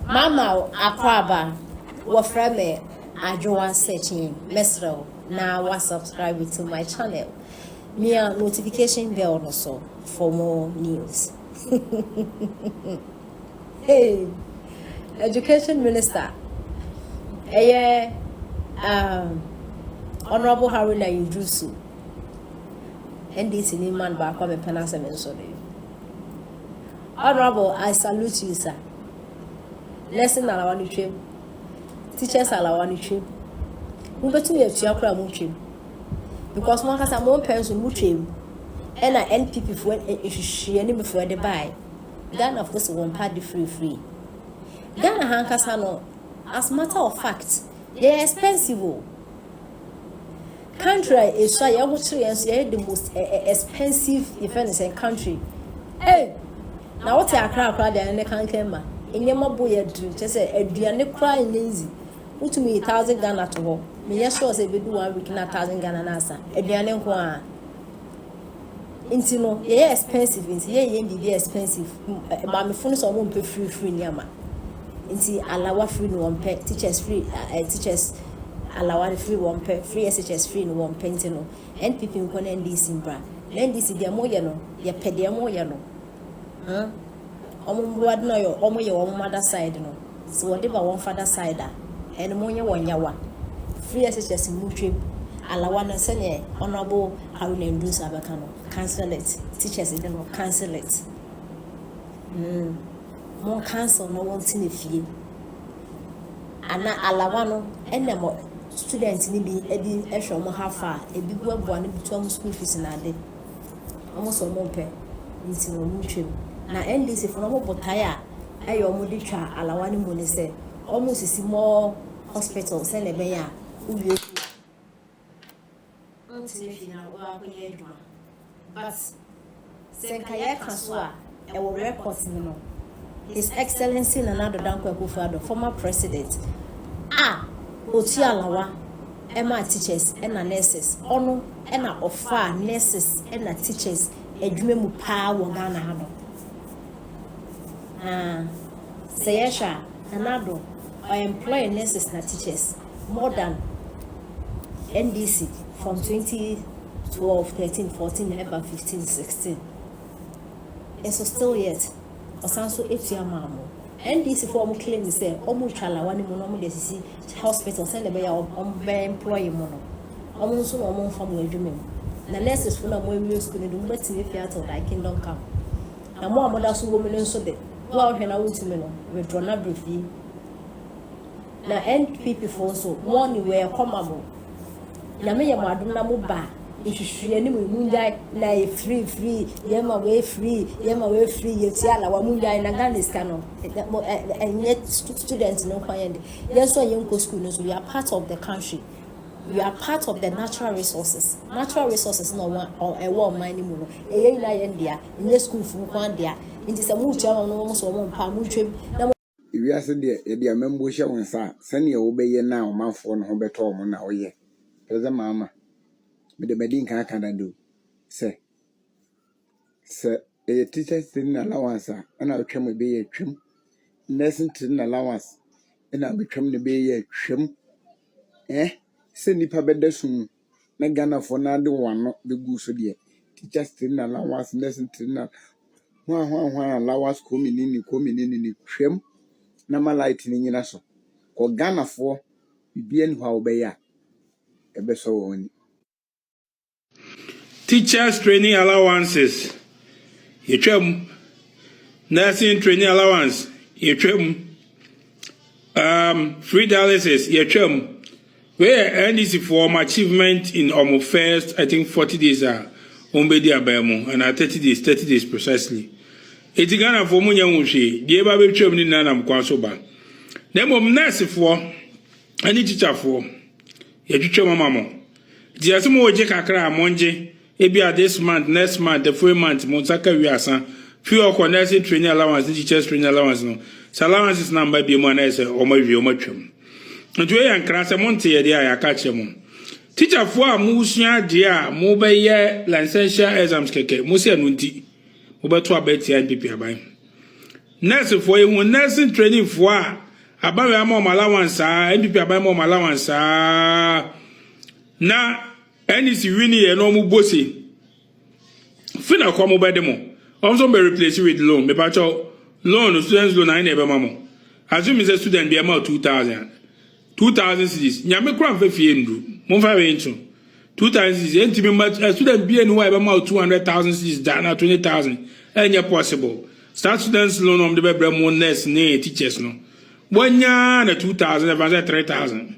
Mama akwaba wafra me adwoa searching mesro na wa subscribe to my channel. Me a notification bell also for more news. Hey, Education Minister. Honorable Haruna Yujusu. NDC ni man ba kwa me penase me so dey. Honorable, I salute you, sir. Lesson alawani twem. Teachers alawani twem. Mbetu ye tuakura mu twem. Because one kasa mo penso mu twem. E na NPP fo ehhihie ni me fo de buy. Ghana of course won pad free. Ghana hankasa no, as matter of fact, they expensive. Country is so the most expensive defense in country. Hey, now what I cry there and they can't come. In your boy, just say, Adrian crying lazy. Who to me 1,000 Ghana to go. Me, yes, was a bit 1 week, not 1,000 Ghana Nasa. Adrian Juan. Intino, yeah, expensive, yeah, expensive. But my phone is won't pay free, Yama. Inti allow free no one pay, teachers free, teachers. Allowance free one pay, free SHS free no one penty no. NPP nkon NDC mbra. NDC dia moye no, ya pe dia moye no. Omo mbuad no yo, omo ye omo mother side no. So whatever one father side ah, and moye one yawa. Free SHS mutwe. Allowance senye honorable Haruna Yujusu abaka no. Cancel it. Teachers dey no cancel it. More cancel no one tin efie. Ana alawano enemo students ni bi edi ehwe mo hafa ebi buabuane bi to school fees na ade omo so mo pe nti no mutwem na NDC for no botaya ayo mo di twa alawani mo ni se omo sisi mo hospital se le ben ya uwie nti fi na wa ko ye dwa but senkaya kansoa e wo records ni no His Excellency Nana Danko Akufo-Addo, former president. Oti alawa, Emma teachers, Emma nurses, Ono, Emma offer nurses, Emma teachers, Edwime mu pa wo Ghana ha no. Sayesha, Nanado, I employ nurses na teachers more than NDC from 2012, 13, 14, ever 15, 16. And so still yet. Osanso etia mamo NDC for mo claim say omo twala wani mo no mo de sisi hospital send the be ya be employee mo no omo nso no mo fam adwuma mu na nurses for na mo wi school do mo betime fiato da kingdom come na mo amoda so wo me nso de wo ahwe na wutime no withdraw na briefly na NPP for so money we come amo na me ye mo adom na mo ba ehhihie ni munjai na e free yema we free yeti ala wa munjai na Ghana ska no yet students no kwanyende yes so yenko school no so we are part of the country, we are part of the natural resources no one or a war mining mu no e na yendia in school fu kwan dia nti se mu tia no mo so mo pa mu twem na iwi ase de e dia membo hye won sa sane wo beye na o manfo no ho beto mo na oye peze mama me de medin kan do say a teacher's training allowance and I come be a trim nursing training allowance and I become the be a trim say nipa beda soon na Ghana for na de one the goose so dear teacher's training allowance nursing training one allowance coming in trim na ma light ni nyina so ko Ghana for bibia ni ha obeya ebe so woni. Teachers training allowances. Yetwem. Nursing training allowance. Yetwem. Free dialysis. Yetwem. Where NDC for achievement in almost first, I think 40 days are ombedi abemo and 30 days precisely. Eti Ghana for munya unshi. Die ba be twem ni nana mkwanso ba. Nemo nurse for any teacher for. Yetwem mama. Diasimo oje kakra amonje. Ebia this month, next month, the 4 months, Monsaka Wiasa, few of nursing training allowance, teachers training allowance. No, so allowance is number be one as or my view much. And to a class a monte, I catch him. Teacher for Musia, dear, mobile licensure exams, keke, Musia Nunti, over to a bet NPP. nurse for you nursing training for abawe ama allowance NPP abawe ama allowance na NEC wini ye no mu bosi fina kwa mo bedemo also be replaced with loan me pacho loan students loan na ebe mamo assume is a student be amount 2000 cedis nyame kura mfa fie ndu mo fa we ntu 2000 cedis enti student be no ebe amount 200,000 cedis da na 20,000 enye possible start students loan on the bebre mo nurse ne teachers no bonya na 2000 advance 3000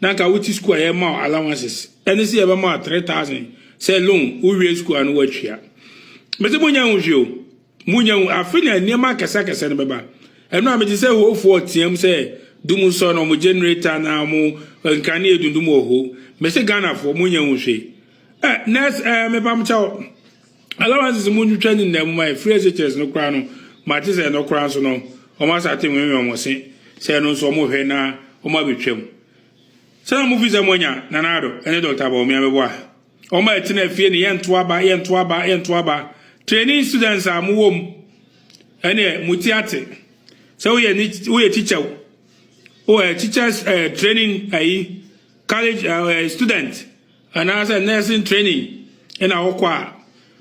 na ka wuti school ye ma allowances ene si ebe ma 3000 say loan we school anu watwia mese bonya unhio munya afina niema kesa ne beba eno ameti say ho 40 say dumu so no mo generator na mo nkane edundum oho mese Ghana for munya unhwe next me pam chaw allowances munyu training na mo my free teachers no kra no mate say no kra so no o ma sa tem we mo se say no so mo hwe na o ma betwem say mo visa monya na nado ene doctor ba o mi amebo a o ma etina fie ne yento aba training students are muwom ene mutiate so we teacher teachers training college student and as a nursing training in our kwa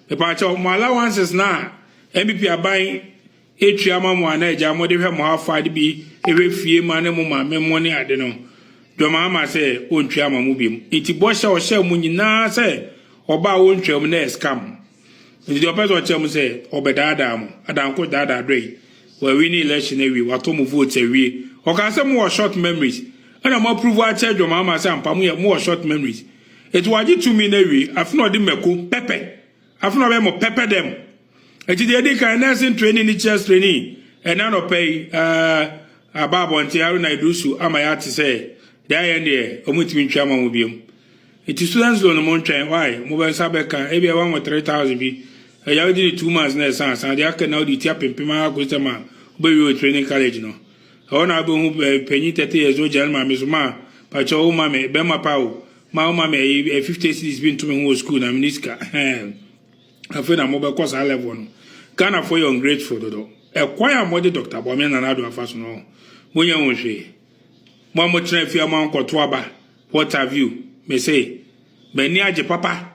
the part of my allowances na NPP aban etuama mo na eja mo de hwe mo afa de bi ewe fie ma ne mo ma memmo ne ade no do ma say ontuama mo biem iti bo hye o hye mo nyina say oba ontuam na scam the opposite tell me say obedada mo adanko dada dre we win election we wato mo vote we o kan say mo short memories and am approve a charge o mama say ampa mo short memories it waji to me na we afno de meko pepe afno be mo pepe dem e ti dey kan nursing training teachers training and na no pay ababo nti aru na idusu amaya ti say dey end o mutimi ntwama mo biem it is students loan mo ntwan why mo be sabeka e be 1,300 bi ya did 2 months na sans and ya can now the tia pempema agostama be training college no ona be hu penyi 30 years old janma mesuma pa cho ma me be ma pawo ma me 50 cities been to me school na minister afi na mo be course level no Ghana for you ungrateful do e kwaya mo de doctor bo me na na do afaso no mo nya wonhwe mo tena fi ama nkoto aba what have you me say beni age papa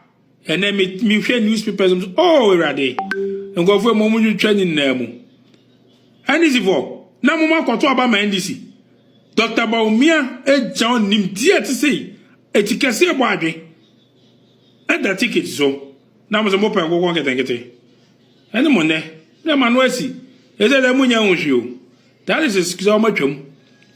ene mi hwe newspapers oh erade ngofo mo mu training na mu NDC for na mo makoto aba ma NDC Dr. Baumia e John nim tie te sei etikese ebo adwe and the ticket so na mo se mo pen kokon ketenkete ene mo ne na ma no asi e se le mu nya hunhwe that is excuse ma twam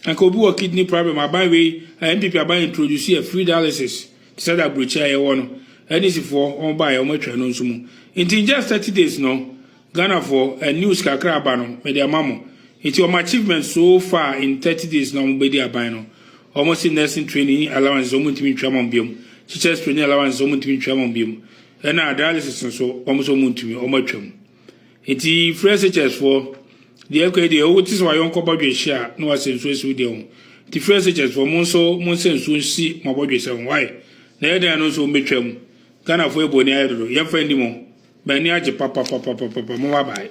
anka obi wo kidney problem abai we NPP abai introduce a free dialysis said that brocha ye wono NEC for on buy o matwa no nsumu in just 30 days no Ghana for a news kakra aba no me dia mamo it your achievement so far in 30 days no be dia aban no almost in nursing training allowance o mutimi ntwa mom biom teachers training allowance o mutimi ntwa mom biom na dialysis so almost o mutimi o matwam it fresh teachers for the AY3KA o tis wa yon ko bodwe hia no asenso esu de on the fresh teachers for mon senso si mo bodwe se why na yeda no so metwam Ghana for ebo ni ayedo ye fa ndi mo ba ni age papa mo ba bai